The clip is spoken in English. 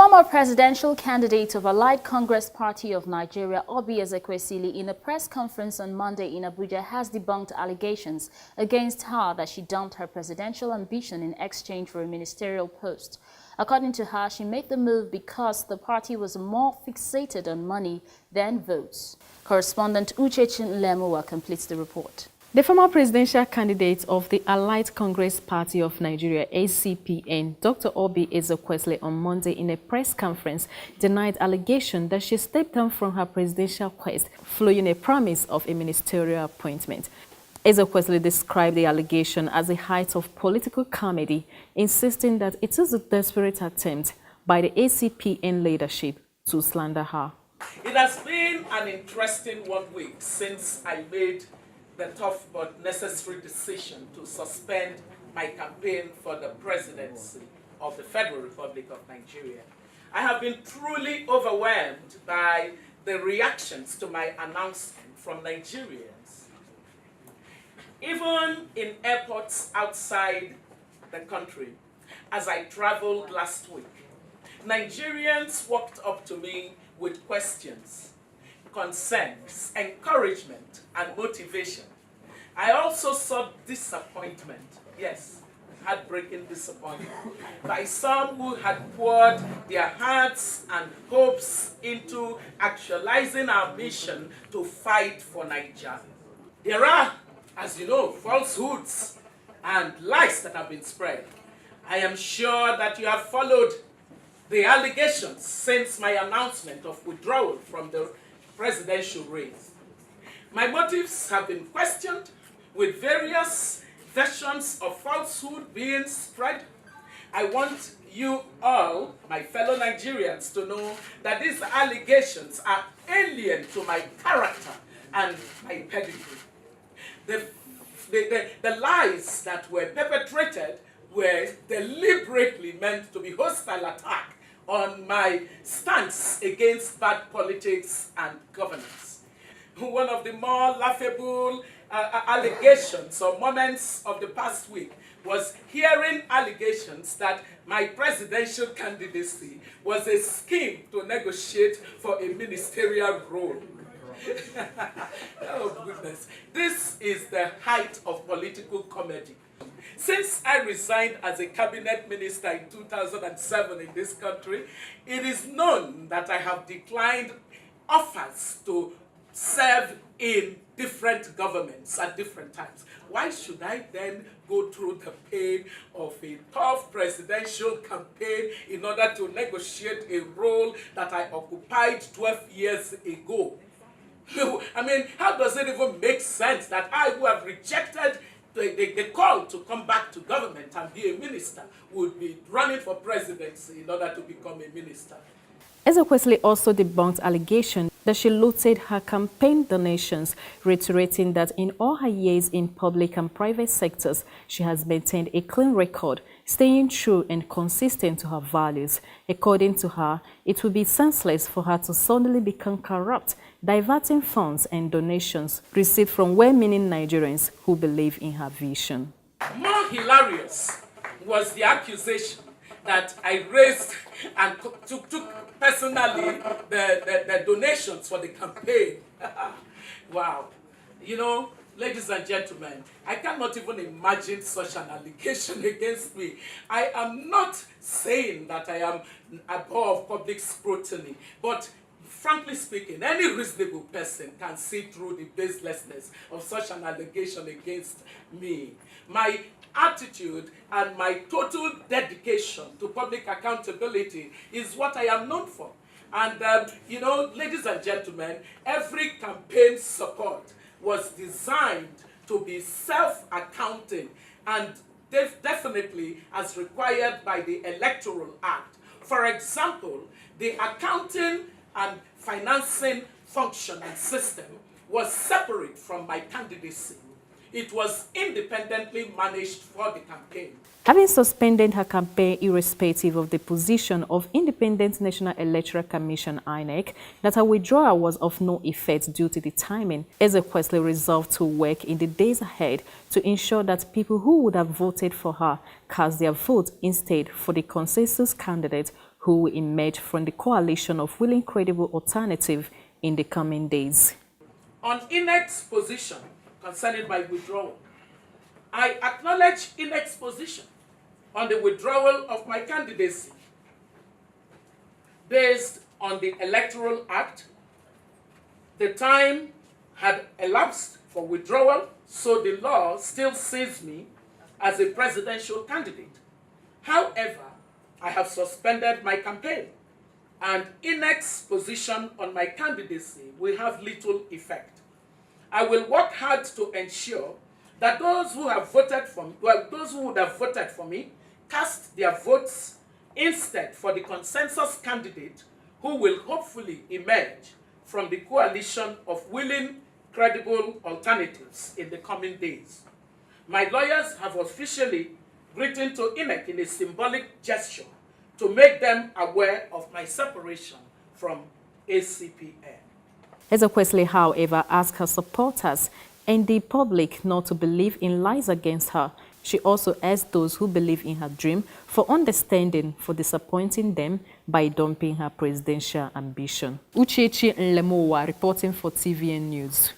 former presidential candidate of Allied Congress Party of Nigeria, Ezekwesili, in a press conference on Monday in Abuja, has debunked allegations against her that she dumped her presidential ambition in exchange for a ministerial post. According to her, she made the move because the party was more fixated on money than votes. Correspondent Uchechin Lemuwa completes the report. The former presidential candidate of the Allied Congress Party of Nigeria, ACPN, Dr. Ezekwesili, on Monday in a press conference denied allegation that she stepped down from her presidential quest following a promise of a ministerial appointment. Ezekwesili described the allegation as a height of political comedy, insisting that it is a desperate attempt by the ACPN leadership to slander her. It has been an interesting 1 week since I made the tough but necessary decision to suspend my campaign for the presidency of the Federal Republic of Nigeria. I have been truly overwhelmed by the reactions to my announcement from Nigerians. Even in airports outside the country, as I traveled last week, Nigerians walked up to me with questions, concerns, encouragement, and motivation. I also saw disappointment, yes, heartbreaking disappointment, by some who had poured their hearts and hopes into actualizing our mission to fight for Nigeria. There are, as you know, falsehoods and lies that have been spread. I am sure that you have followed the allegations since my announcement of withdrawal from the presidential race. My motives have been questioned, with various versions of falsehood being spread. I want you all, my fellow Nigerians, to know that these allegations are alien to my character and my pedigree. The lies that were perpetrated were deliberately meant to be hostile attack on my stance against bad politics and governance. One of the more laughable allegations or moments of the past week was hearing allegations that my presidential candidacy was a scheme to negotiate for a ministerial role. Oh goodness, this is the height of political comedy. Since I resigned as a cabinet minister in 2007 in this country, it is known that I have declined offers to serve in different governments at different times. Why should I then go through the pain of a tough presidential campaign in order to negotiate a role that I occupied 12 years ago? I mean, how does it even make sense that I, who have rejected the call to come back to government and be a minister, would be running for presidency in order to become a minister? Ezekwesili also debunked allegations that she looted her campaign donations, reiterating that in all her years in public and private sectors, she has maintained a clean record, staying true and consistent to her values. According to her, it would be senseless for her to suddenly become corrupt, diverting funds and donations received from well-meaning Nigerians who believe in her vision. More hilarious was the accusation that I raised and took personally the donations for the campaign. Wow. You know, ladies and gentlemen, I cannot even imagine such an allegation against me. I am not saying that I am above public scrutiny, but frankly speaking, any reasonable person can see through the baselessness of such an allegation against me. My attitude and my total dedication to public accountability is what I am known for. And, you know, ladies and gentlemen, every campaign support was designed to be self-accounting and definitely as required by the Electoral Act. For example, the accounting and financing function and system was separate from my candidacy. It was independently managed for the campaign. Having suspended her campaign irrespective of the position of Independent National Electoral Commission (INEC), that her withdrawal was of no effect due to the timing, Ezekwesili resolved to work in the days ahead to ensure that people who would have voted for her cast their vote instead for the consensus candidate who who will emerge from the coalition of willing credible alternative in the coming days. On INEC's position concerning my withdrawal, I acknowledge INEC's position on the withdrawal of my candidacy based on the Electoral Act. The time had elapsed for withdrawal, so the law still sees me as a presidential candidate. However, I have suspended my campaign, and INEC's position on my candidacy will have little effect. I will work hard to ensure that those who have voted for me, those who would have voted for me, cast their votes instead for the consensus candidate who will hopefully emerge from the coalition of willing, credible alternatives in the coming days. My lawyers have officially written to INEC in a symbolic gesture to make them aware of my separation from ACPN. Ezekwesili, however, asked her supporters and the public not to believe in lies against her. She also asked those who believe in her dream for understanding for disappointing them by dumping her presidential ambition. Uchechi Nlemowa reporting for TVN News.